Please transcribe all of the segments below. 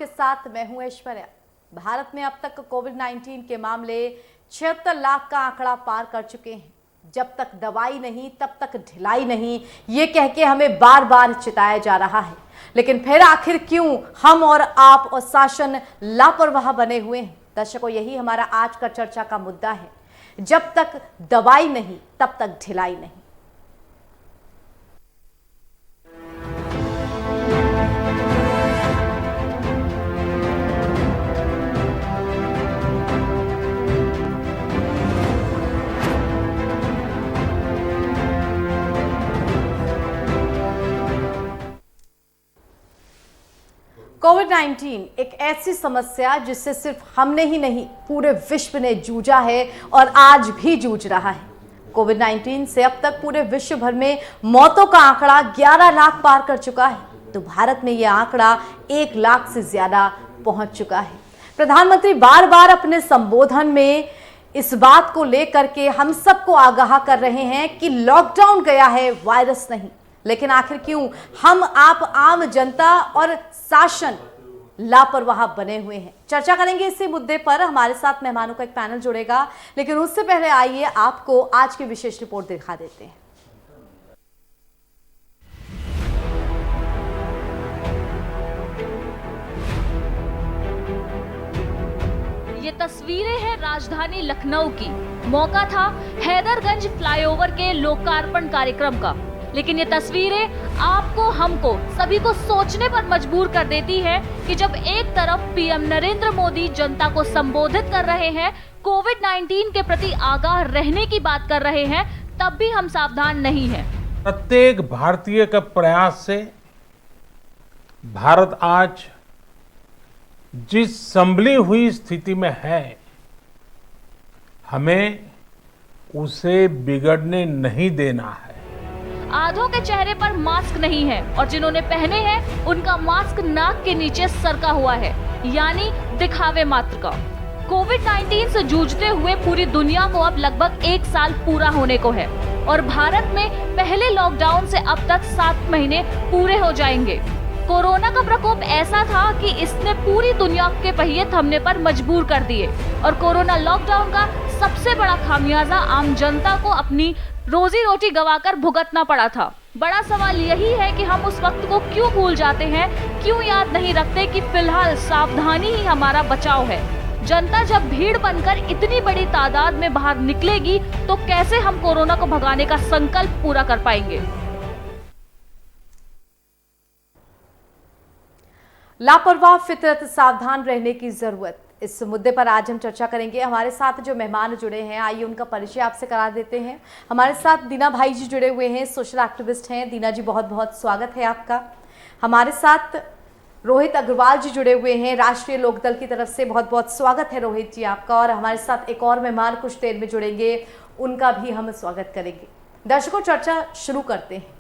के साथ मैं हूं ऐश्वर्या। भारत में अब तक कोविड-19 के मामले 76 लाख का आंकड़ा पार कर चुके हैं। जब तक दवाई नहीं तब तक ढिलाई नहीं, ये कह के हमें बार बार चिताया जा रहा है। लेकिन फिर आखिर क्यों हम और आप और शासन लापरवाह बने हुए हैं? दर्शकों, यही हमारा आज का चर्चा का मुद्दा है। जब तक दवाई नहीं तब तक ढिलाई नहीं। कोविड-19 एक ऐसी समस्या जिससे सिर्फ हमने ही नहीं पूरे विश्व ने जूझा है और आज भी जूझ रहा है। कोविड-19 से अब तक पूरे विश्व भर में मौतों का आंकड़ा 11 लाख पार कर चुका है, तो भारत में यह आंकड़ा 1 लाख से ज्यादा पहुंच चुका है। प्रधानमंत्री बार बार अपने संबोधन में इस बात को लेकर के हम सबको आगाह कर रहे हैं कि लॉकडाउन गया है, वायरस नहीं। लेकिन आखिर क्यों हम आप आम जनता और शासन लापरवाह बने हुए हैं? चर्चा करेंगे इसी मुद्दे पर। हमारे साथ मेहमानों का एक पैनल जुड़ेगा, लेकिन उससे पहले आइए आपको आज की विशेष रिपोर्ट दिखा देते हैं। ये तस्वीरें हैं राजधानी लखनऊ की। मौका था हैदरगंज फ्लाईओवर के लोकार्पण कार्यक्रम का, लेकिन ये तस्वीरें आपको, हमको, सभी को सोचने पर मजबूर कर देती है कि जब एक तरफ पीएम नरेंद्र मोदी जनता को संबोधित कर रहे हैं, कोविड-19 के प्रति आगाह रहने की बात कर रहे हैं, तब भी हम सावधान नहीं हैं। प्रत्येक भारतीय के प्रयास से भारत आज जिस संभली हुई स्थिति में है, हमें उसे बिगड़ने नहीं देना है। आधों के चेहरे पर मास्क नहीं है और जिन्होंने पहने हैं उनका मास्क नाक के नीचे सरका हुआ है, यानी दिखावे मात्र का। कोविड-19 से जूझते हुए पूरी दुनिया को अब लगभग 1 साल पूरा होने को है और भारत में पहले लॉकडाउन से अब तक 7 महीने पूरे हो जाएंगे। कोरोना का प्रकोप ऐसा था कि इसने पूरी दुनिया के पहिए थमने पर मजबूर कर दिए और कोरोना लॉकडाउन का सबसे बड़ा खामियाजा आम जनता को अपनी रोजी रोटी गंवाकर भुगतना पड़ा था। बड़ा सवाल यही है कि हम उस वक्त को क्यों भूल जाते हैं, क्यों याद नहीं रखते कि फिलहाल सावधानी ही हमारा बचाव है। जनता जब भीड़ बनकर इतनी बड़ी तादाद में बाहर निकलेगी तो कैसे हम कोरोना को भगाने का संकल्प पूरा कर पाएंगे? लापरवाह फितरत, सावधान रहने की जरूरत, इस मुद्दे पर आज हम चर्चा करेंगे। हमारे साथ जो मेहमान जुड़े हैं, आइए उनका परिचय आपसे करा देते हैं। हमारे साथ दीना भाई जी जुड़े हुए हैं, सोशल एक्टिविस्ट हैं। दीना जी, बहुत बहुत स्वागत है आपका। हमारे साथ रोहित अग्रवाल जी जुड़े हुए हैं, राष्ट्रीय लोकदल की तरफ से। बहुत बहुत स्वागत है रोहित जी आपका। और हमारे साथ एक और मेहमान कुछ देर में जुड़ेंगे, उनका भी हम स्वागत करेंगे। दर्शकों, चर्चा शुरू करते हैं।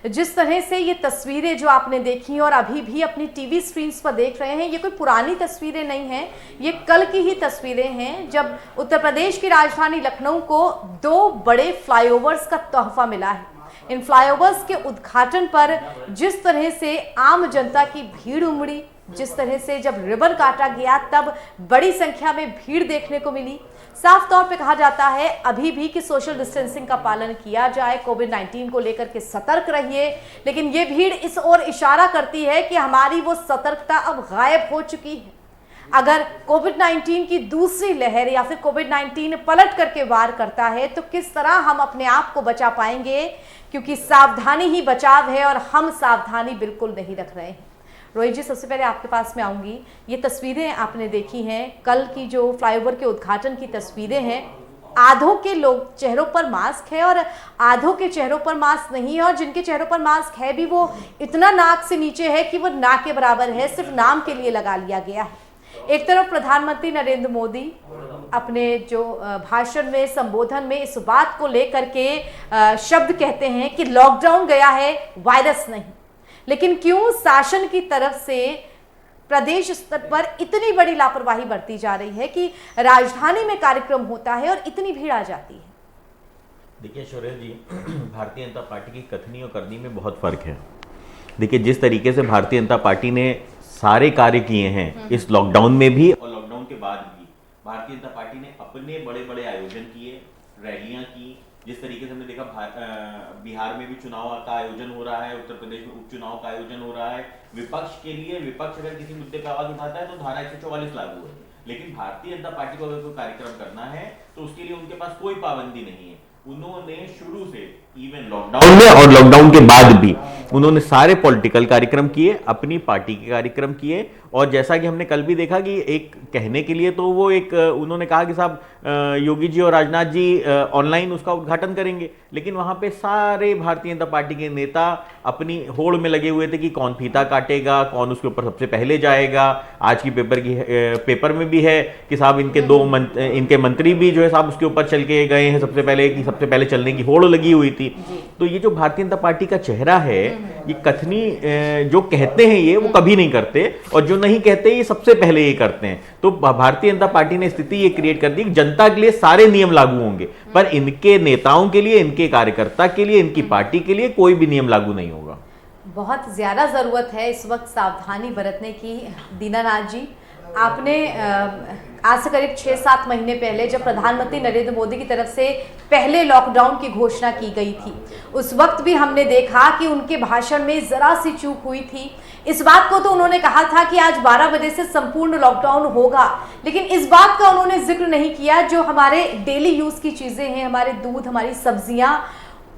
जिस तरह से ये तस्वीरें जो आपने देखी और अभी भी अपनी टीवी स्क्रीन पर देख रहे हैं, ये कोई पुरानी तस्वीरें नहीं हैं, ये कल की ही तस्वीरें हैं, जब उत्तर प्रदेश की राजधानी लखनऊ को 2 बड़े फ्लाईओवर्स का तोहफा मिला है। इन फ्लाईओवर्स के उद्घाटन पर जिस तरह से आम जनता की भीड़ उमड़ी, जिस तरह से जब रिबन काटा गया तब बड़ी संख्या में भीड़ देखने को मिली। साफ तौर पे कहा जाता है अभी भी कि सोशल डिस्टेंसिंग का पालन किया जाए, कोविड-19 को लेकर के सतर्क रहिए, लेकिन ये भीड़ इस ओर इशारा करती है कि हमारी वो सतर्कता अब गायब हो चुकी है। अगर कोविड-19 की दूसरी लहर या फिर कोविड-19 पलट करके वार करता है तो किस तरह हम अपने आप को बचा पाएंगे, क्योंकि सावधानी ही बचाव है और हम सावधानी बिल्कुल नहीं रख रहे हैं। रोहित जी, सबसे पहले आपके पास में आऊंगी। ये तस्वीरें आपने देखी हैं, कल की जो फ्लाईओवर के उद्घाटन की तस्वीरें हैं। आधों के लोग चेहरों पर मास्क है और आधों के चेहरों पर मास्क नहीं है, और जिनके चेहरों पर मास्क है भी वो इतना नाक से नीचे है कि वो नाक के बराबर है, सिर्फ नाम के लिए लगा लिया गया है। एक तरफ प्रधानमंत्री नरेंद्र मोदी अपने जो भाषण में, संबोधन में इस बात को लेकर के शब्द कहते हैं कि लॉकडाउन गया है, वायरस नहीं। लेकिन क्यों शासन की तरफ से प्रदेश स्तर पर इतनी बड़ी लापरवाही बरती जा रही है कि राजधानी में कार्यक्रम होता है और इतनी भीड़ आ जाती है? देखिए शौर्य जी, भारतीय जनता पार्टी की कथनी और करनी में बहुत फर्क है। देखिए, जिस तरीके से भारतीय जनता पार्टी ने सारे कार्य किए हैं इस लॉकडाउन में भी और लॉकडाउन के बाद भी। भारतीय जनता पार्टी ने अपने बड़े बड़े आयोजन किए, रैलियां की। जिस तरीके से हमने देखा बिहार में भी चुनाव का आयोजन हो रहा है, उत्तर प्रदेश में उपचुनाव का आयोजन हो रहा है। विपक्ष के लिए, विपक्ष अगर किसी मुद्दे पर आवाज उठाता है तो धारा 144 लागू है, लेकिन भारतीय जनता पार्टी को अगर कोई कार्यक्रम करना है तो उसके लिए उनके पास कोई पाबंदी नहीं है। उन्होंने शुरू से इवन लॉकडाउन में और लॉकडाउन के बाद भी उन्होंने सारे पॉलिटिकल कार्यक्रम किए, अपनी पार्टी के कार्यक्रम किए। और जैसा कि हमने कल भी देखा कि एक कहने के लिए तो वो एक उन्होंने कहा कि साहब योगी जी और राजनाथ जी ऑनलाइन उसका उद्घाटन करेंगे, लेकिन वहां पे सारे भारतीय जनता पार्टी के नेता अपनी होड़ में लगे हुए थे कि कौन फीता काटेगा, कौन उसके ऊपर सबसे पहले जाएगा। आज की पेपर में भी है कि साहब इनके मंत्री भी जो है साहब उसके ऊपर चल के गए हैं सबसे पहले, कि सबसे पहले चलने की होड़ लगी हुई थी। तो ये जो भारतीय जनता पार्टी का चेहरा है, ये कथनी जो कहते हैं ये वो कभी नहीं करते, और जो नहीं कहते ये सबसे पहले ये करते हैं। तो भारतीय जनता पार्टी ने स्थिति ये क्रिएट कर दी कि जनता के लिए सारे नियम लागू होंगे, पर इनके नेताओं के लिए, इनके कार्यकर्ता के लिए, इनकी पार्टी के लिए कोई भी नियम लागू नहीं होगा। बहुत ज्यादा जरूरत है इस वक्त सावधानी बरतने की। दीनानाथ जी, आपने आज से करीब 6-7 महीने पहले जब प्रधानमंत्री नरेंद्र मोदी की तरफ से पहले लॉकडाउन की घोषणा की गई थी, उस वक्त भी हमने देखा कि उनके भाषण में जरा सी चूक हुई थी। इस बात को तो उन्होंने कहा था कि आज 12 बजे से संपूर्ण लॉकडाउन होगा, लेकिन इस बात का उन्होंने जिक्र नहीं किया जो हमारे डेली यूज की चीजें हैं, हमारे दूध, हमारी सब्जियां,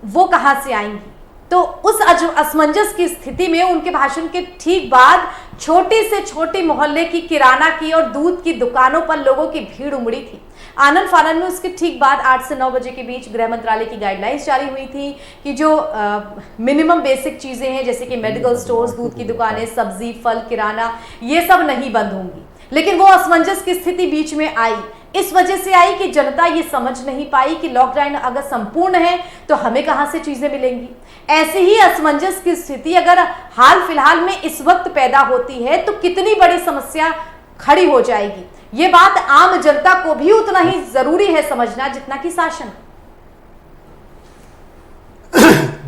वो कहां से आएंगी। तो उस असमंजस की स्थिति में उनके भाषण के ठीक बाद छोटी से छोटी मोहल्ले की किराना की और दूध की दुकानों पर लोगों की भीड़ उमड़ी थी। आनंद फानंद में उसके ठीक बाद 8 से 9 बजे के बीच गृह मंत्रालय की गाइडलाइंस जारी हुई थी कि जो मिनिमम बेसिक चीजें हैं जैसे कि मेडिकल स्टोर्स, दूध की दुकानें, सब्जी, फल, किराना, ये सब नहीं बंद होंगी। लेकिन वो असमंजस की स्थिति बीच में आई, इस वजह से आई कि जनता ये समझ नहीं पाई कि लॉकडाउन अगर संपूर्ण है तो हमें कहां से चीजें मिलेंगी। ऐसी ही असमंजस की स्थिति अगर हाल फिलहाल में इस वक्त पैदा होती है तो कितनी बड़ी समस्या खड़ी हो जाएगी। ये बात आम जनता को भी उतना ही जरूरी है समझना जितना कि शासन।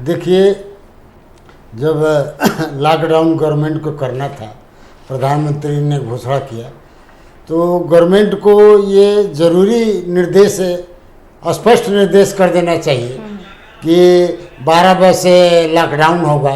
देखिए, जब लॉकडाउन गवर्नमेंट को करना था, प्रधानमंत्री ने घोषणा किया, तो गवर्नमेंट को ये ज़रूरी निर्देश, स्पष्ट निर्देश कर देना चाहिए कि 12 बजे से लॉकडाउन होगा।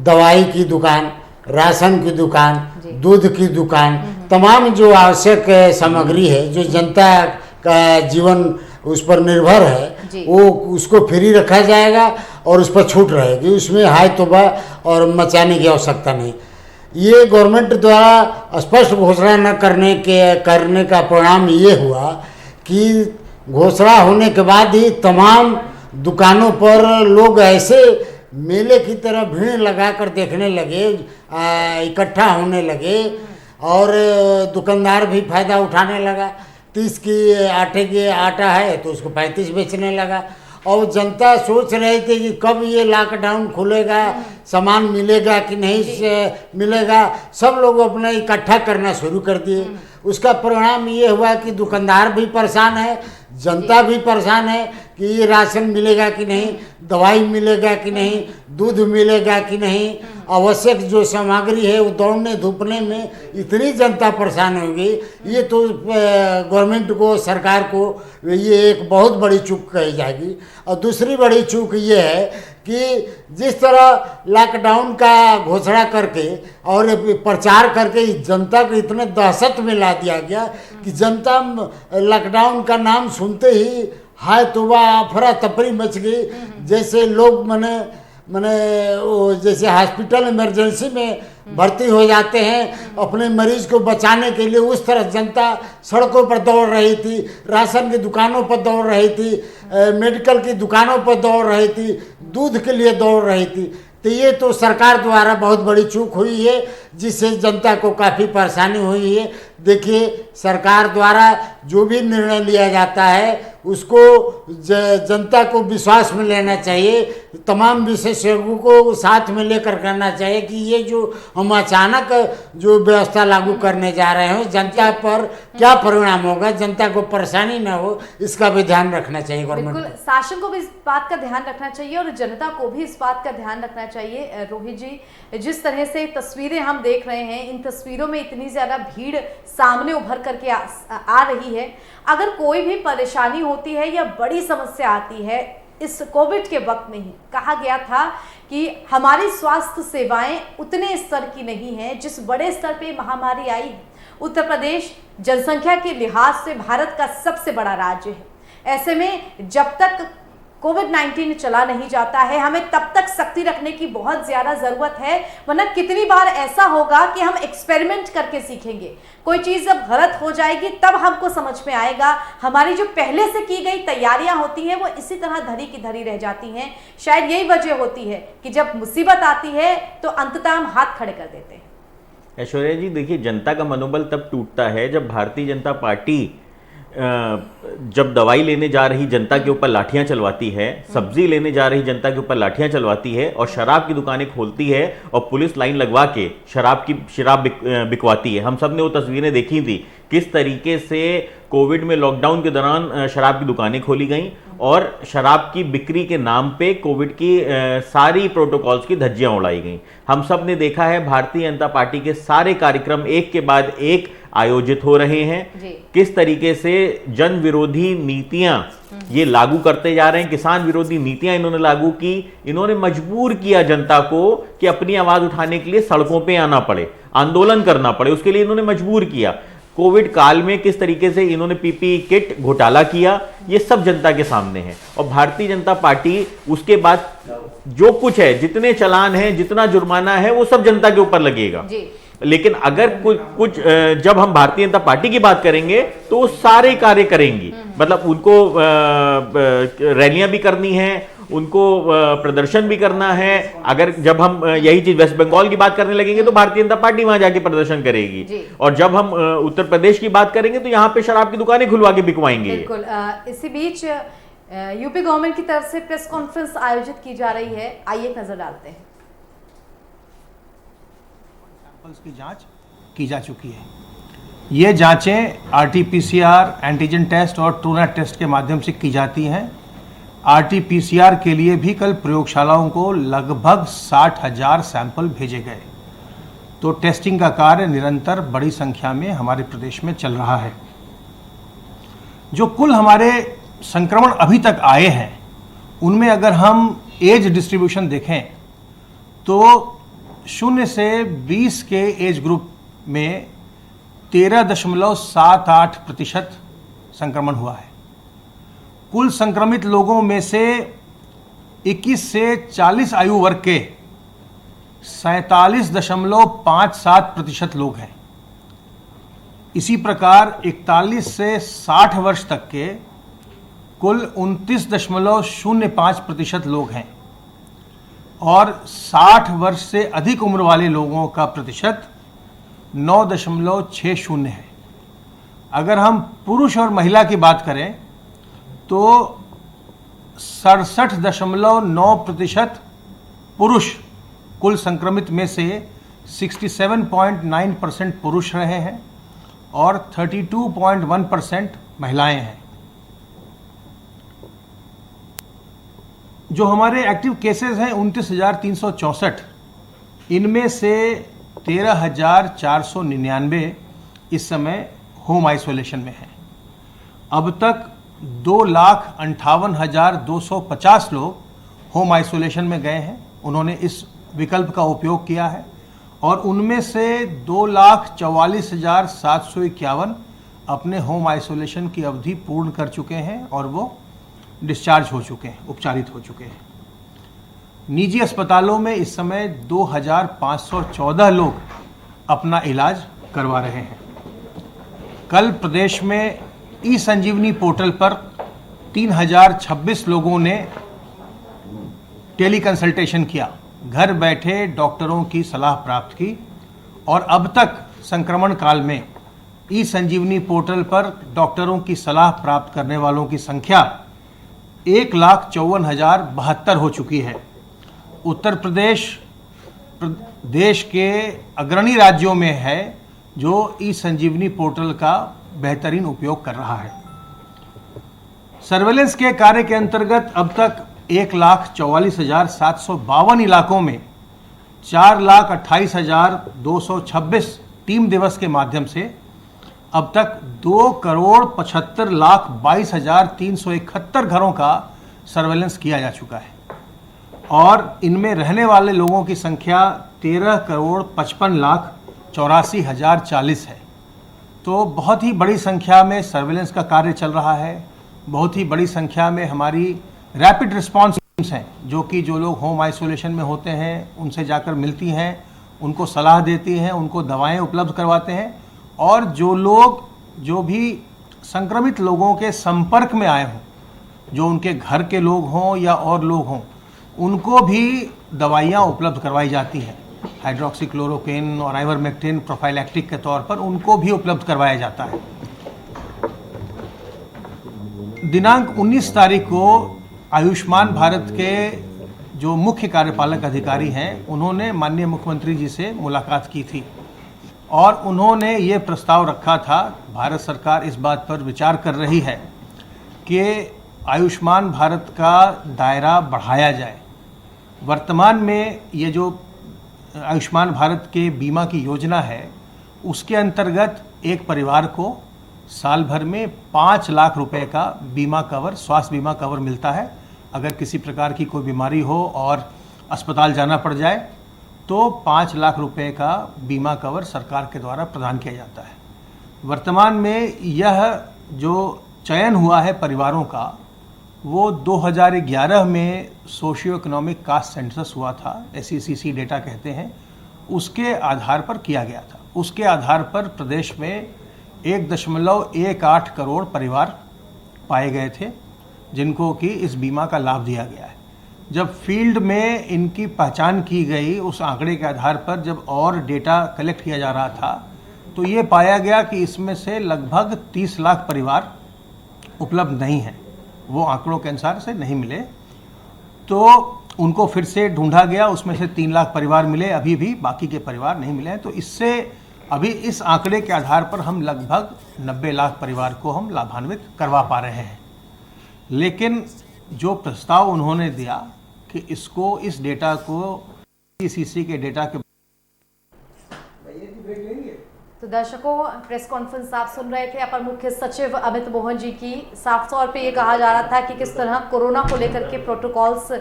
दवाई की दुकान, राशन की दुकान, दूध की दुकान, तमाम जो आवश्यक सामग्री है, जो जनता का जीवन उस पर निर्भर है, वो उसको फ्री रखा जाएगा और उस पर छूट रहेगी। उसमें हाय तौबा और मचाने की आवश्यकता नहीं। ये गवर्नमेंट द्वारा स्पष्ट घोषणा न करने का परिणाम ये हुआ कि घोषणा होने के बाद ही तमाम दुकानों पर लोग ऐसे मेले की तरह भीड़ लगाकर देखने लगे, इकट्ठा होने लगे, और दुकानदार भी फायदा उठाने लगा। 30 की आटा है तो उसको 35 बेचने लगा। और जनता सोच रही थी कि कब ये लॉकडाउन खुलेगा, सामान मिलेगा कि नहीं मिलेगा। सब लोग अपना इकट्ठा करना शुरू कर दिए। उसका परिणाम ये हुआ कि दुकानदार भी परेशान है, जनता भी परेशान है कि ये राशन मिलेगा कि नहीं, दवाई मिलेगा कि नहीं, दूध मिलेगा कि नहीं, आवश्यक जो सामग्री है वो दौड़ने धूपने में इतनी जनता परेशान होगी। ये तो गवर्नमेंट को, सरकार को ये एक बहुत बड़ी चूक कही जाएगी। और दूसरी बड़ी चूक ये है कि जिस तरह लॉकडाउन का घोषणा करके और प्रचार करके जनता को इतने दहशत में ला दिया गया कि जनता लॉकडाउन का नाम सुनते ही हाय तौबा, अफरा तफरी मच गई। जैसे लोग जैसे हॉस्पिटल इमरजेंसी में भर्ती हो जाते हैं अपने मरीज को बचाने के लिए, उस तरह जनता सड़कों पर दौड़ रही थी, राशन की दुकानों पर दौड़ रही थी, मेडिकल की दुकानों पर दौड़ रही थी, दूध के लिए दौड़ रही थी। तो ये तो सरकार द्वारा बहुत बड़ी चूक हुई है, जिससे जनता को काफ़ी परेशानी हुई है। देखिए, सरकार द्वारा जो भी निर्णय लिया जाता है उसको जनता को विश्वास में लेना चाहिए, तमाम विशेषज्ञों को साथ में लेकर करना चाहिए कि ये जो हम अचानक जो व्यवस्था लागू करने जा रहे हैं जनता पर क्या परिणाम होगा, जनता को परेशानी न हो, इसका भी ध्यान रखना चाहिए गवर्नमेंट। बिल्कुल, शासन को भी इस बात का ध्यान रखना चाहिए और जनता को भी इस बात का ध्यान रखना चाहिए। रोहित जी, जिस तरह से तस्वीरें हम देख रहे हैं, इन तस्वीरों में इतनी ज़्यादा भीड़ सामने उभर करके आ रही है। अगर कोई भी परेशानी होती है या बड़ी समस्या आती है, इस कोविड के वक्त में ही कहा गया था कि हमारी स्वास्थ्य सेवाएं उतने स्तर की नहीं हैं जिस बड़े स्तर पे महामारी आई है। उत्तर प्रदेश जनसंख्या के लिहाज से भारत का सबसे बड़ा राज्य है। ऐसे में जब तक कोविड-19 चला नहीं जाता है, हमें तब तक सख्ती रखने की बहुत ज़्यादा ज़रूरत है, वरना कितनी बार ऐसा होगा कि हम एक्सपेरिमेंट करके सीखेंगे। कोई चीज़ जब गलत हो जाएगी तब हमको समझ में आएगा। हमारी जो पहले से की गई तैयारियां होती हैं वो इसी तरह धरी की धरी रह जाती हैं। शायद यही वजह होती है कि जब मुसीबत आती है तो अंततः हम हाथ खड़े कर देते हैं। ऐश्वर्या जी, देखिए, जनता का मनोबल तब टूटता है जब भारतीय जनता पार्टी जब दवाई लेने जा रही जनता के ऊपर लाठियां चलवाती है, सब्जी लेने जा रही जनता के ऊपर लाठियां चलवाती है और शराब की दुकानें खोलती है और पुलिस लाइन लगवा के शराब बिकवाती है। हम सब ने वो तस्वीरें देखी थी किस तरीके से कोविड में लॉकडाउन के दौरान शराब की दुकानें खोली गई और शराब की बिक्री के नाम पे कोविड की सारी प्रोटोकॉल्स की धज्जियां उड़ाई गई। हम सब ने देखा है भारतीय जनता पार्टी के सारे कार्यक्रम एक के बाद एक आयोजित हो रहे हैं। किस तरीके से जन विरोधी नीतियां ये लागू करते जा रहे हैं, किसान विरोधी नीतियां इन्होंने लागू की। इन्होंने मजबूर किया जनता को कि अपनी आवाज उठाने के लिए सड़कों पे आना पड़े, आंदोलन करना पड़े, उसके लिए इन्होंने मजबूर किया। कोविड काल में किस तरीके से इन्होंने पीपीई किट घोटाला किया, ये सब जनता के सामने है। और भारतीय जनता पार्टी उसके बाद जो कुछ है, जितने चालान है, जितना जुर्माना है, वो सब जनता के ऊपर लगेगा। लेकिन अगर कुछ जब हम भारतीय जनता पार्टी की बात करेंगे तो वो सारे कार्य करेंगी। मतलब उनको रैलियां भी करनी है, उनको प्रदर्शन भी करना है। अगर जब हम यही चीज वेस्ट बंगाल की बात करने लगेंगे तो भारतीय जनता पार्टी वहां जाके प्रदर्शन करेगी। और जब हम उत्तर प्रदेश की बात करेंगे तो यहाँ पे शराब की दुकानें खुलवा के बिकवाएंगे। बिल्कुल। इसी बीच यूपी गवर्नमेंट की तरफ से प्रेस कॉन्फ्रेंस आयोजित की जा रही है, आइए नजर डालते हैं। की जांच की जा चुकी है। ये जांचें आरटी-पीसीआर, एंटीजन टेस्ट और ट्रूनेट टेस्ट के माध्यम से की जाती हैं। आरटी-पीसीआर के लिए भी कल प्रयोगशालाओं को लगभग 60,000 सैंपल भेजे गए। तो टेस्टिंग का कार्य निरंतर बड़ी संख्या में हमारे प्रदेश में चल रहा है। जो कुल हमारे संक्रमण अभी तक आए हैं उनमें अगर हम एज डिस्ट्रीब्यूशन देखें तो 0 से 20 के एज ग्रुप में 13.78% संक्रमण हुआ है। कुल संक्रमित लोगों में से 21 से 40 आयु वर्ग के 47.57% लोग हैं। इसी प्रकार 41 से 60 वर्ष तक के कुल 29.05% लोग हैं और 60 वर्ष से अधिक उम्र वाले लोगों का प्रतिशत 9.60 है। अगर हम पुरुष और महिला की बात करें तो 67.9% पुरुष कुल संक्रमित में से 67.9% पुरुष रहे हैं और 32.1% महिलाएं हैं। जो हमारे एक्टिव केसेस हैं 29,364, इनमें से 13,499 इस समय होम आइसोलेशन में हैं। अब तक 2,58,250 लोग होम आइसोलेशन में गए हैं, उन्होंने इस विकल्प का उपयोग किया है और उनमें से 2,44,751 अपने होम आइसोलेशन की अवधि पूर्ण कर चुके हैं और वो डिस्चार्ज हो चुके हैं, उपचारित हो चुके हैं। निजी अस्पतालों में इस समय 2,514 लोग अपना इलाज करवा रहे हैं। कल प्रदेश में ई संजीवनी पोर्टल पर 3,026 लोगों ने टेली कंसल्टेशन किया, घर बैठे डॉक्टरों की सलाह प्राप्त की और अब तक संक्रमण काल में ई संजीवनी पोर्टल पर डॉक्टरों की सलाह प्राप्त करने वालों की संख्या 1,54,072 हो चुकी है। उत्तर प्रदेश देश के अग्रणी राज्यों में है जो ई संजीवनी पोर्टल का बेहतरीन उपयोग कर रहा है। सर्वेलेंस के कार्य के अंतर्गत अब तक 1,44,752 इलाकों में 4,28,226 टीम दिवस के माध्यम से अब तक 2,75,22,371 घरों का सर्वेलेंस किया जा चुका है और इनमें रहने वाले लोगों की संख्या 13,55,84,040 है। तो बहुत ही बड़ी संख्या में सर्वेलेंस का कार्य चल रहा है। बहुत ही बड़ी संख्या में हमारी रैपिड रिस्पांस टीम्स हैं जो लोग होम आइसोलेशन में होते हैं उनसे जाकर मिलती हैं, उनको सलाह देती हैं, उनको दवाएं उपलब्ध करवाते हैं और जो भी संक्रमित लोगों के संपर्क में आए हों, जो उनके घर के लोग हों या और लोग हों, उनको भी दवाइयाँ उपलब्ध करवाई जाती हैं। हाइड्रोक्सीक्लोरोक्विन और आइवरमेक्टिन प्रोफाइलैक्टिक के तौर पर उनको भी उपलब्ध करवाया जाता है। दिनांक 19 तारीख को आयुष्मान भारत के जो मुख्य कार्यपालक अधिकारी हैं उन्होंने माननीय मुख्यमंत्री जी से मुलाकात की थी और उन्होंने ये प्रस्ताव रखा था, भारत सरकार इस बात पर विचार कर रही है कि आयुष्मान भारत का दायरा बढ़ाया जाए। वर्तमान में ये जो आयुष्मान भारत के बीमा की योजना है उसके अंतर्गत एक परिवार को साल भर में 5 लाख रुपए का बीमा कवर, स्वास्थ्य बीमा कवर मिलता है। अगर किसी प्रकार की कोई बीमारी हो और अस्पताल जाना पड़ जाए तो 5 लाख रुपए का बीमा कवर सरकार के द्वारा प्रदान किया जाता है। वर्तमान में यह जो चयन हुआ है परिवारों का वो 2011 में सोशियो इकोनॉमिक कास्ट सेंसस हुआ था, SECC डेटा कहते हैं, उसके आधार पर किया गया था। उसके आधार पर प्रदेश में 1.18 करोड़ परिवार पाए गए थे जिनको कि इस बीमा का लाभ दिया गया है। जब फील्ड में इनकी पहचान की गई उस आंकड़े के आधार पर जब और डेटा कलेक्ट किया जा रहा था तो ये पाया गया कि इसमें से लगभग 30 लाख परिवार उपलब्ध नहीं हैं, वो आंकड़ों के अनुसार से नहीं मिले। तो उनको फिर से ढूंढा गया, उसमें से 3 लाख परिवार मिले, अभी भी बाकी के परिवार नहीं मिले हैं। तो इससे अभी इस आंकड़े के आधार पर हम लगभग 90 लाख परिवार को हम लाभान्वित करवा पा रहे हैं। लेकिन जो प्रस्ताव उन्होंने दिया कि इसको, इस डेटा को SECC के डेटा के तो दर्शकों, प्रेस कॉन्फ्रेंस आप सुन रहे थे अपर मुख्य सचिव अमित मोहन जी की। साफ तौर पे ये कहा जा रहा था कि किस तरह कोरोना को लेकर के प्रोटोकॉल्स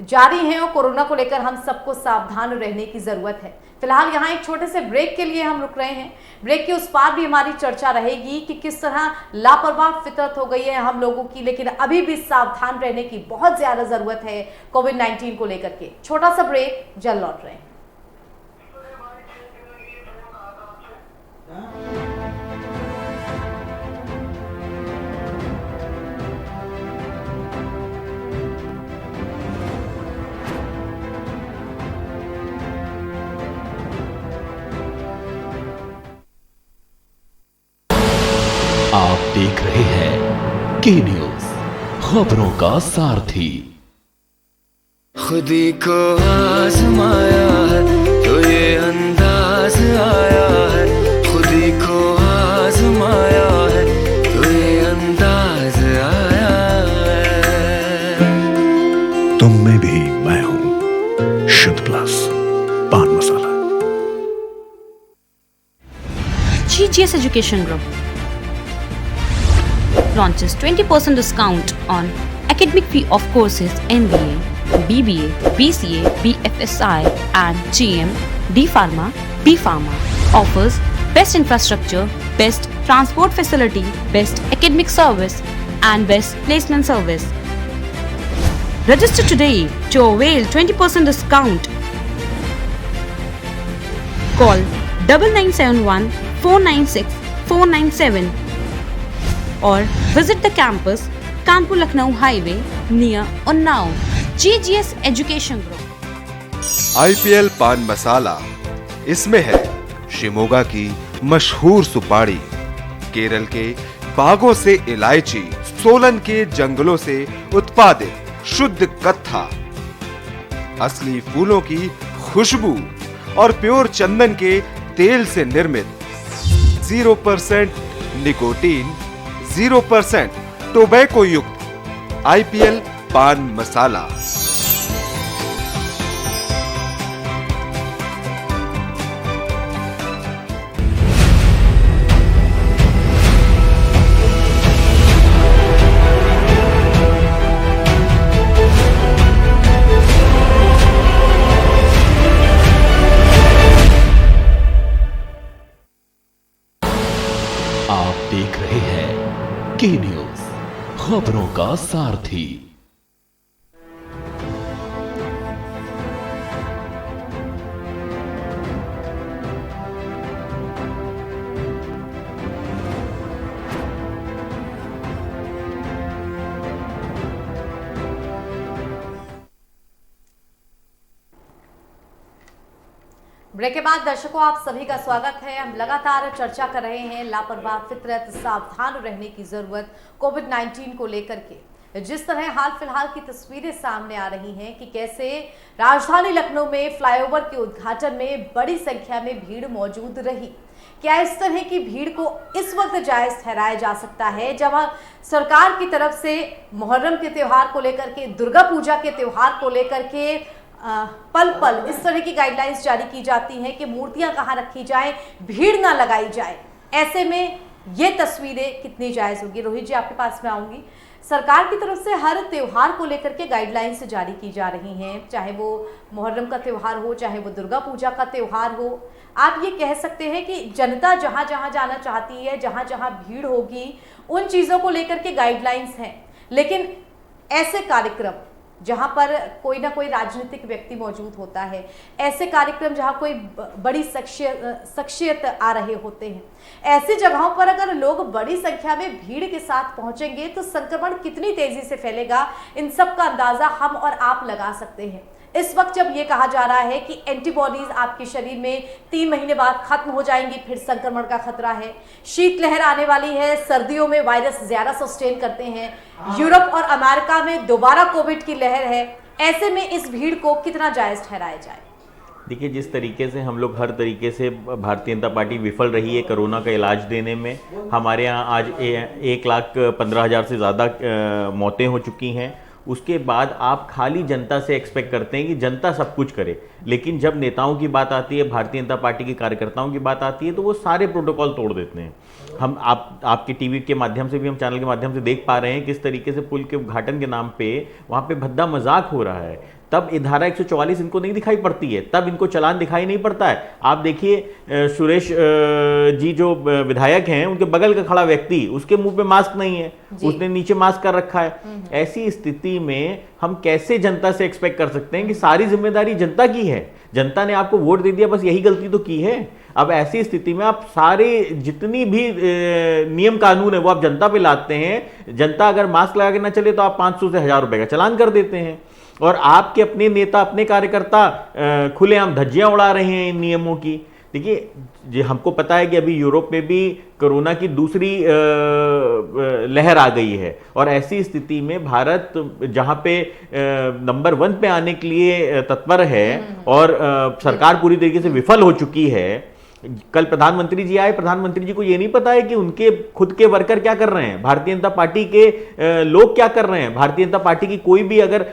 जारी हैं और कोरोना को लेकर हम सबको सावधान रहने की जरूरत है। फिलहाल यहाँ एक छोटे से ब्रेक के लिए हम रुक रहे हैं। ब्रेक के उस पार भी हमारी चर्चा रहेगी कि किस तरह लापरवाह फितरत हो गई है हम लोगों की, लेकिन अभी भी सावधान रहने की बहुत ज्यादा जरूरत है कोविड-19 को लेकर के। छोटा सा ब्रेक, जल्द लौट रहे हैं। आप देख रहे हैं के न्यूज, खबरों का सारथी। खुदी को आजमाया है तो ये अंदाज आया है, खुदी को आजमाया है तो ये अंदाज आया है। तुम में भी मैं हूं, शुद्ध प्लस पान मसाला। GGS Education Group launches 20% discount on academic fee of courses MBA, BBA, BCA, BFSI and GM, D Pharma, B Pharma. Offers best infrastructure, best transport facility, best academic service and best placement service. Register today to avail 20% discount. Call 9971 496 497 or visit the campus Kanpur Lucknow Highway near Unnao. GGS Education Group. IPL पान मसाला, इसमें है शिमोगा की मशहूर सुपारी, केरल के बागों से इलायची, सोलन के जंगलों से उत्पादित शुद्ध कत्था, असली फूलों की खुशबू और प्योर चंदन के तेल से निर्मित 0% निकोटीन, 0% टोबैको युक्त IPL पान मसाला। आप देख रहे हैं के न्यूज, खबरों का सारथी। ब्रेक के बाद दर्शकों आप सभी का स्वागत है। हम लगातार चर्चा कर रहे हैं लापरवाह फितरत, सावधान रहने की जरूरत कोविड-19 को लेकर के। जिस तरह हाल फिलहाल की तस्वीरें सामने आ रही हैं कि कैसे राजधानी लखनऊ में फ्लाईओवर के उद्घाटन में बड़ी संख्या में भीड़ मौजूद रही। क्या इस तरह की भीड़ को इस वक्त जायज ठहराया जा सकता है जब सरकार की तरफ से मुहर्रम के त्यौहार को लेकर के, दुर्गा पूजा के त्यौहार को लेकर के पल पल इस तरह की गाइडलाइंस जारी की जाती हैं कि मूर्तियां कहां रखी जाए, भीड़ ना लगाई जाए। ऐसे में ये तस्वीरें कितनी जायज होगी? रोहित जी, आपके पास में आऊंगी। सरकार की तरफ से हर त्यौहार को लेकर के गाइडलाइंस जारी की जा रही हैं, चाहे वो मुहर्रम का त्यौहार हो, चाहे वो दुर्गा पूजा का त्यौहार हो। आप ये कह सकते हैं कि जनता जहां जहां जाना चाहती है, जहां जहां भीड़ होगी, उन चीज़ों को लेकर के गाइडलाइंस हैं। लेकिन ऐसे कार्यक्रम जहां पर कोई ना कोई राजनीतिक व्यक्ति मौजूद होता है, ऐसे कार्यक्रम जहां कोई बड़ी शख्सियत आ रहे होते हैं, ऐसी जगहों पर अगर लोग बड़ी संख्या में भीड़ के साथ पहुंचेंगे तो संक्रमण कितनी तेजी से फैलेगा, इन सब का अंदाजा हम और आप लगा सकते हैं। इस वक्त जब ये कहा जा रहा है कि एंटीबॉडीज आपके शरीर में 3 महीने बाद खत्म हो जाएंगी, फिर संक्रमण का खतरा है, शीतलहर आने वाली है, सर्दियों में वायरस ज्यादा सस्टेन करते हैं, यूरोप और अमेरिका में दोबारा कोविड की लहर है, ऐसे में इस भीड़ को कितना जायज ठहराया जाए? देखिए, जिस तरीके से हम लोग हर तरीके से भारतीय जनता पार्टी विफल रही है कोरोना का इलाज देने में, हमारे यहाँ आज 1,15,000 से ज़्यादा मौतें हो चुकी हैं। उसके बाद आप खाली जनता से एक्सपेक्ट करते हैं कि जनता सब कुछ करे, लेकिन जब नेताओं की बात आती है, भारतीय जनता पार्टी के कार्यकर्ताओं की बात आती है, तो वो सारे प्रोटोकॉल तोड़ देते हैं। हम आपके टीवी के माध्यम से भी, हम चैनल के माध्यम से देख पा रहे हैं किस तरीके से पुल के उद्घाटन के नाम पे वहाँ पे भद्दा मजाक हो रहा है। तब धारा 144 इनको नहीं दिखाई पड़ती है, तब इनको चालान दिखाई नहीं पड़ता है। आप देखिए सुरेश जी जो विधायक हैं, उनके बगल का खड़ा व्यक्ति, उसके मुंह पे मास्क नहीं है, उसने नीचे मास्क कर रखा है। ऐसी स्थिति में हम कैसे जनता से एक्सपेक्ट कर सकते हैं कि सारी जिम्मेदारी जनता की है? जनता ने आपको वोट दे दिया, बस यही गलती तो की है। अब ऐसी स्थिति में आप सारे जितनी भी नियम कानून है वो आप जनता पे लाते हैं। जनता अगर मास्क लगा के ना चले तो आप 500 से 1000 रुपए का चालान कर देते हैं, और आपके अपने नेता, अपने कार्यकर्ता खुलेआम धज्जियां उड़ा रहे हैं इन नियमों की। देखिए, हमको पता है कि अभी यूरोप में भी कोरोना की दूसरी लहर आ गई है, और ऐसी स्थिति में भारत जहां पे नंबर 1 पे आने के लिए तत्पर है और सरकार पूरी तरीके से विफल हो चुकी है। कल प्रधानमंत्री जी आए, प्रधानमंत्री जी को ये नहीं पता है कि उनके खुद के वर्कर क्या कर रहे हैं, भारतीय जनता पार्टी के लोग क्या कर रहे हैं। भारतीय जनता पार्टी की कोई भी अगर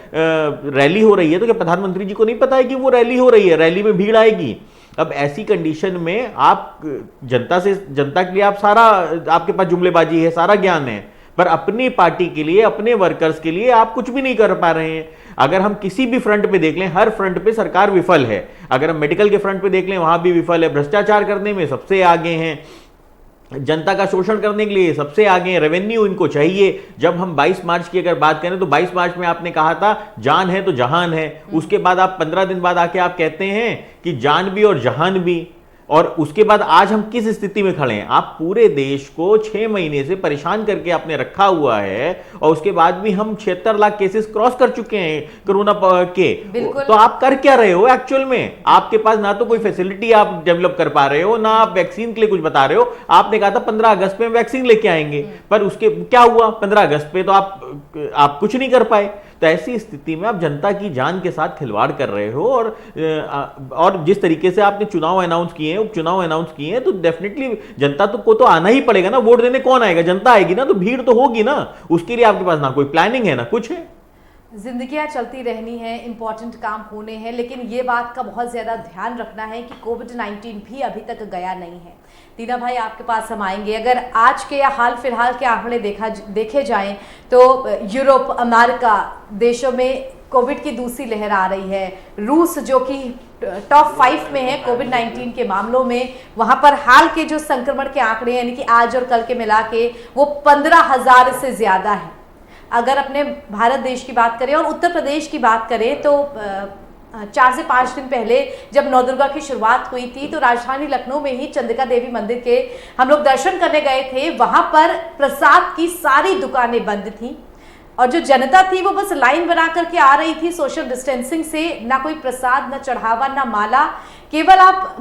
रैली हो रही है तो क्या प्रधानमंत्री जी को नहीं पता है कि वो रैली हो रही है, रैली में भीड़ आएगी? अब ऐसी कंडीशन में आप जनता के लिए आप सारा, आपके पास जुमलेबाजी है, सारा ज्ञान है, पर अपनी पार्टी के लिए, अपने वर्कर्स के लिए आप कुछ भी नहीं कर पा रहे हैं। अगर हम किसी भी फ्रंट पे देख लें, हर फ्रंट पे सरकार विफल है। अगर हम मेडिकल के फ्रंट पे देख लें, वहां भी विफल है। भ्रष्टाचार करने में सबसे आगे हैं, जनता का शोषण करने के लिए सबसे आगे हैं, रेवेन्यू इनको चाहिए। जब हम 22 मार्च की अगर बात करें तो 22 मार्च में आपने कहा था जान है तो जहान है। उसके बाद आप 15 दिन बाद आके आप कहते हैं कि जान भी और जहान भी। और उसके बाद आज हम किस स्थिति में खड़े हैं? आप पूरे देश को 6 महीने से परेशान करके आपने रखा हुआ है, और उसके बाद भी हम 76 लाख केसेस क्रॉस कर चुके हैं कोरोना के। तो आप कर क्या रहे हो एक्चुअल में? आपके पास ना तो कोई फैसिलिटी आप डेवलप कर पा रहे हो, ना आप वैक्सीन के लिए कुछ बता रहे हो। आपने कहा था 15 अगस्त में वैक्सीन लेके आएंगे, पर उसके क्या हुआ? 15 अगस्त पे तो आप कुछ नहीं कर पाए। तो ऐसी स्थिति में आप जनता की जान के साथ खिलवाड़ कर रहे हो, और जिस तरीके से आपने चुनाव अनाउंस किए हैं, उपचुनाव अनाउंस किए हैं, तो डेफिनेटली जनता को तो आना ही पड़ेगा ना। वोट देने कौन आएगा? जनता आएगी ना, तो भीड़ तो होगी ना। उसके लिए आपके पास ना कोई प्लानिंग है ना कुछ है। जिंदगियां चलती रहनी है, इंपॉर्टेंट काम होने हैं, लेकिन ये बात का बहुत ज़्यादा ध्यान रखना है कि कोविड-19 भी अभी तक गया नहीं है। दीना भाई, आपके पास हम आएंगे। अगर आज के या हाल फिलहाल के आंकड़े देखे जाएं तो यूरोप, अमेरिका देशों में कोविड की दूसरी लहर आ रही है। रूस जो कि टॉप 5 में है कोविड 19 के मामलों में, वहां पर हाल के जो संक्रमण के आंकड़े यानी कि आज और कल के मिला के वो 15,000 से ज़्यादा है। अगर अपने भारत देश की बात करें और उत्तर प्रदेश की बात करें तो 4 से 5 दिन पहले जब नवदुर्गा की शुरुआत हुई थी तो राजधानी लखनऊ में ही चंद्रिका देवी मंदिर के हम लोग दर्शन करने गए थे। वहां पर प्रसाद की सारी दुकानें बंद थी और जो जनता थी वो बस लाइन बना करके आ रही थी सोशल डिस्टेंसिंग से। ना कोई प्रसाद, ना चढ़ावा, ना माला, केवल आप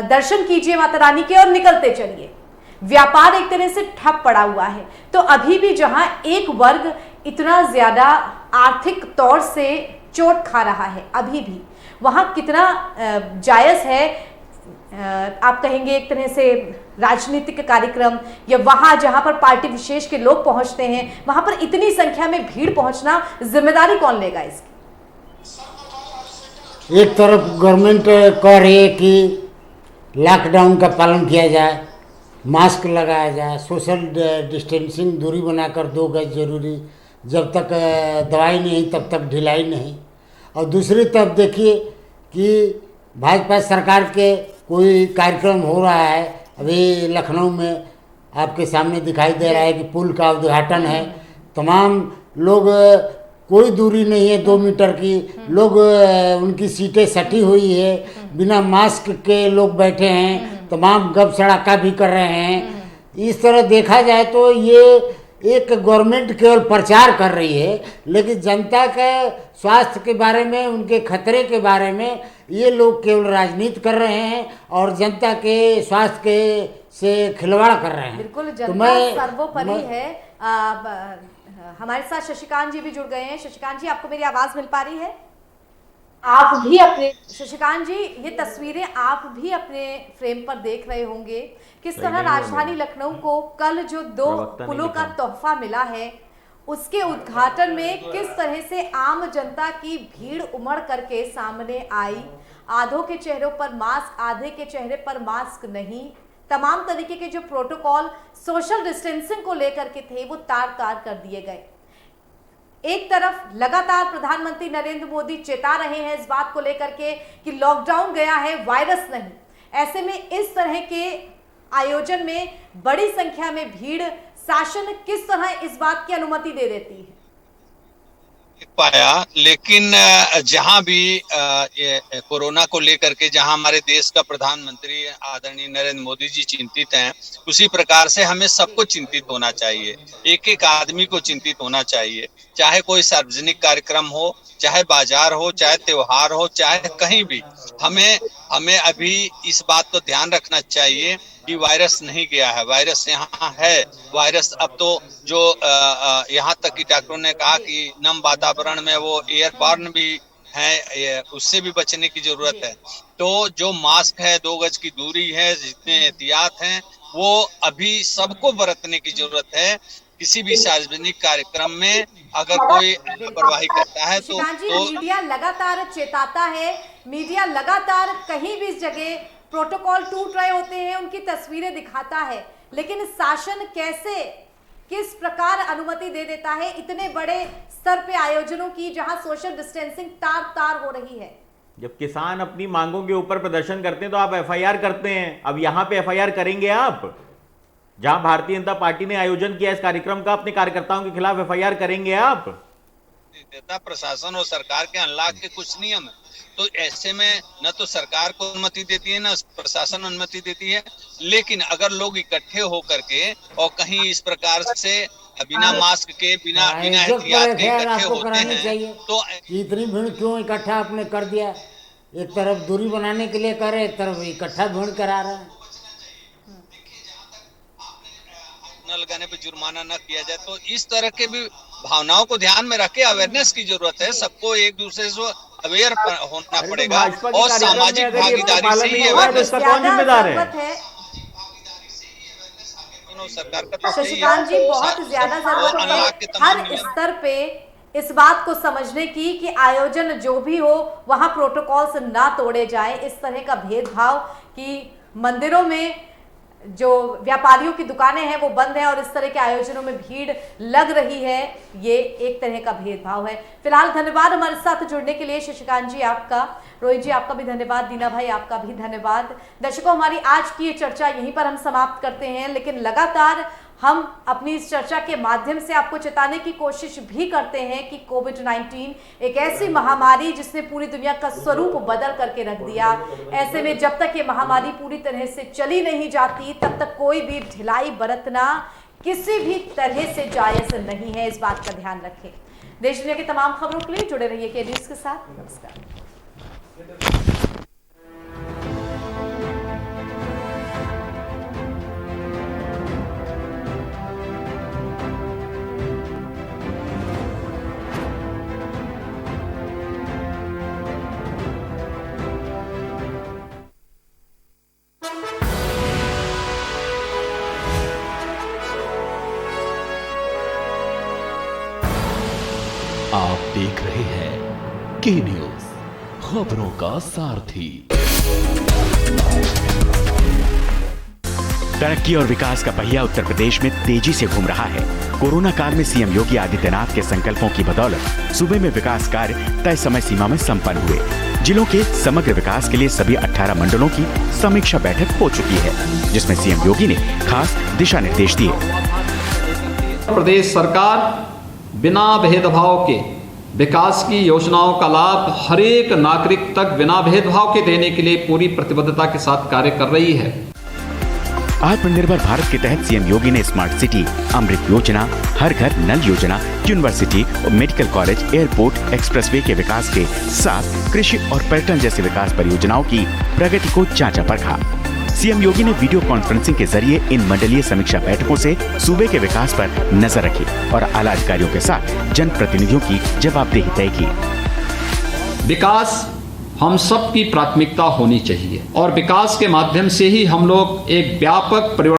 दर्शन कीजिए माता रानी के और निकलते चलिए। व्यापार एक तरह से ठप पड़ा हुआ है। तो अभी भी जहां एक वर्ग इतना ज्यादा आर्थिक तौर से चोट खा रहा है, अभी भी वहां कितना जायज है आप कहेंगे एक तरह से राजनीतिक कार्यक्रम, या वहां जहां पर पार्टी विशेष के लोग पहुंचते हैं वहां पर इतनी संख्या में भीड़ पहुंचना, जिम्मेदारी कौन लेगा इसकी? एक तरफ गवर्नमेंट कह रही है कि लॉकडाउन का पालन किया जाए, मास्क लगाया जाए, सोशल डिस्टेंसिंग दूरी बनाकर 2 गज जरूरी, जब तक दवाई नहीं तब तक ढिलाई नहीं। और दूसरी तरफ देखिए कि भाजपा सरकार के कोई कार्यक्रम हो रहा है। अभी लखनऊ में आपके सामने दिखाई दे रहा है कि पुल का उद्घाटन है। तमाम लोग, कोई दूरी नहीं है 2 मीटर की, लोग उनकी सीटें सटी हुई है, बिना मास्क के लोग बैठे हैं, तमाम गप सड़ाका भी कर रहे हैं। इस तरह देखा जाए तो ये एक गवर्नमेंट केवल प्रचार कर रही है, लेकिन जनता के स्वास्थ्य के बारे में, उनके खतरे के बारे में ये लोग केवल राजनीति कर रहे हैं और जनता के स्वास्थ्य के से खिलवाड़ कर रहे हैं। बिल्कुल, जनता सर्वोपरि है। हमारे साथ शशिकांत जी भी जुड़ गए हैं। शशिकांत जी, आपको मेरी आवाज मिल पा रही है? आप भी अपने, शशिकांत जी, ये तस्वीरें आप भी अपने फ्रेम पर देख रहे होंगे किस तरह राजधानी लखनऊ को कल जो 2 पुलों का तोहफा मिला है उसके उद्घाटन में किस तरह से आम जनता की भीड़ उमड़ करके सामने आई। आधों के चेहरों पर मास्क, आधे के चेहरे पर मास्क नहीं। तमाम तरीके के जो प्रोटोकॉल सोशल डिस्टेंसिंग को लेकर के थे वो तार-तार कर दिए गए। एक तरफ लगातार प्रधानमंत्री नरेंद्र मोदी चेता रहे हैं इस बात को लेकर के कि लॉकडाउन गया है, वायरस नहीं। ऐसे में इस तरह के आयोजन में बड़ी संख्या में भीड़, शासन किस तरह इस बात की अनुमति दे देती है? पाया, लेकिन जहां भी कोरोना को लेकर के जहां हमारे देश का प्रधानमंत्री आदरणीय नरेंद्र मोदी जी चिंतित हैं, उसी प्रकार से हमें सबको चिंतित होना चाहिए। एक एक आदमी को चिंतित होना चाहिए, चाहे कोई सार्वजनिक कार्यक्रम हो, चाहे बाजार हो, चाहे त्योहार हो, चाहे कहीं भी। हमें अभी इस बात को ध्यान रखना चाहिए कि वायरस नहीं गया है, वायरस यहाँ है। वायरस अब तो जो यहाँ तक कि डॉक्टरों ने कहा कि नम वातावरण में वो एयरबॉर्न भी है, उससे भी बचने की जरूरत है। तो जो मास्क है, 2 गज की दूरी है, जितने एहतियात हैं वो अभी सबको बरतने की जरूरत है। किसी भी सार्वजनिक कार्यक्रम में अगर कोई लापरवाही करता है तो मीडिया लगातार चेताता है, मीडिया लगातार कहीं भी जगह प्रोटोकॉल टूट रहे होते हैं उनकी तस्वीरें दिखाता है, लेकिन शासन कैसे, किस प्रकार अनुमति दे देता है इतने बड़े स्तर पे आयोजनों की जहां सोशल डिस्टेंसिंग तार-तार हो रही है? जब किसान अपनी मांगों के ऊपर प्रदर्शन करते हैं तो आप एफआईआर करते हैं। अब यहाँ पे एफआईआर करेंगे आप? जहां भारतीय जनता पार्टी ने आयोजन किया इस कार्यक्रम का, अपने कार्यकर्ताओं के खिलाफ एफआईआर करेंगे आप? देता प्रशासन और सरकार के अनलॉक के कुछ नियम है, तो ऐसे में न तो सरकार को अनुमति देती है न प्रशासन अनुमति देती है। लेकिन अगर लोग इकट्ठे होकर के और कहीं इस प्रकार से बिना मास्क के, बिना एहतियात के इकट्ठे होते हैं तो इतनी भीड़ क्यों इकट्ठा आपने कर दिया? एक तरफ दूरी बनाने के लिए कर रहे, एक तरफ इकट्ठा भीड़ करा रहा है। लगाने पे जुर्माना न किया जाए तो इस तरह के भी भावनाओं को ध्यान में रख के अवेयरनेस की जरूरत है। सबको एक दूसरे से अवेयर होना पड़ेगा और सामाजिक भागीदारी से ही अवेयरनेस कौन जिम्मेदार है? सरकार का। शशिकांत जी, बहुत ज्यादा जरूरत है हर स्तर पे इस बात को समझने की कि आयोजन जो भी हो वहां प्रोटोकॉल्स ना तोड़े जाए। इस तरह का भेदभाव कि मंदिरों में जो व्यापारियों की दुकानें हैं वो बंद हैं और इस तरह के आयोजनों में भीड़ लग रही है, ये एक तरह का भेदभाव है। फिलहाल धन्यवाद हमारे साथ जुड़ने के लिए। शशिकांत जी आपका, रोहित जी आपका भी धन्यवाद, दीना भाई आपका भी धन्यवाद। दर्शकों, हमारी आज की ये चर्चा यहीं पर हम समाप्त करते हैं, लेकिन लगातार हम अपनी इस चर्चा के माध्यम से आपको चेताने की कोशिश भी करते हैं कि कोविड-19 एक ऐसी महामारी जिसने पूरी दुनिया का स्वरूप बदल करके रख दिया। ऐसे में जब तक ये महामारी पूरी तरह से चली नहीं जाती तब तक कोई भी ढिलाई बरतना किसी भी तरह से जायज नहीं है, इस बात का ध्यान रखें। देश दुनिया की तमाम खबरों के लिए जुड़े रहिए के न्यूज़ के साथ। नमस्कार। आप देख रहे हैं के न्यूज, खबरों का सारथी। तरक्की और विकास का पहिया उत्तर प्रदेश में तेजी से घूम रहा है। कोरोना काल में सीएम योगी आदित्यनाथ के संकल्पों की बदौलत सूबे में विकास कार्य तय समय सीमा में संपन्न हुए। जिलों के समग्र विकास के लिए सभी 18 मंडलों की समीक्षा बैठक हो चुकी है, जिसमें सीएम योगी ने खास दिशा निर्देश दिए। प्रदेश सरकार बिना भेदभाव के विकास की योजनाओं का लाभ हर एक नागरिक तक बिना भेदभाव के देने के लिए पूरी प्रतिबद्धता के साथ कार्य कर रही है। आत्मनिर्भर भारत के तहत सीएम योगी ने स्मार्ट सिटी, अमृत योजना, हर घर नल योजना, यूनिवर्सिटी और मेडिकल कॉलेज, एयरपोर्ट, एक्सप्रेसवे के विकास के साथ कृषि और पर्यटन जैसी विकास परियोजनाओं की प्रगति को जांचा परखा। सीएम योगी ने वीडियो कॉन्फ्रेंसिंग के जरिए इन मंडलीय समीक्षा बैठकों से सूबे के विकास पर नजर रखी और आला अधिकारियों के साथ जनप्रतिनिधियों की जवाबदेही तय की। विकास हम सब की प्राथमिकता होनी चाहिए और विकास के माध्यम से ही हम लोग एक व्यापक परिवर्तन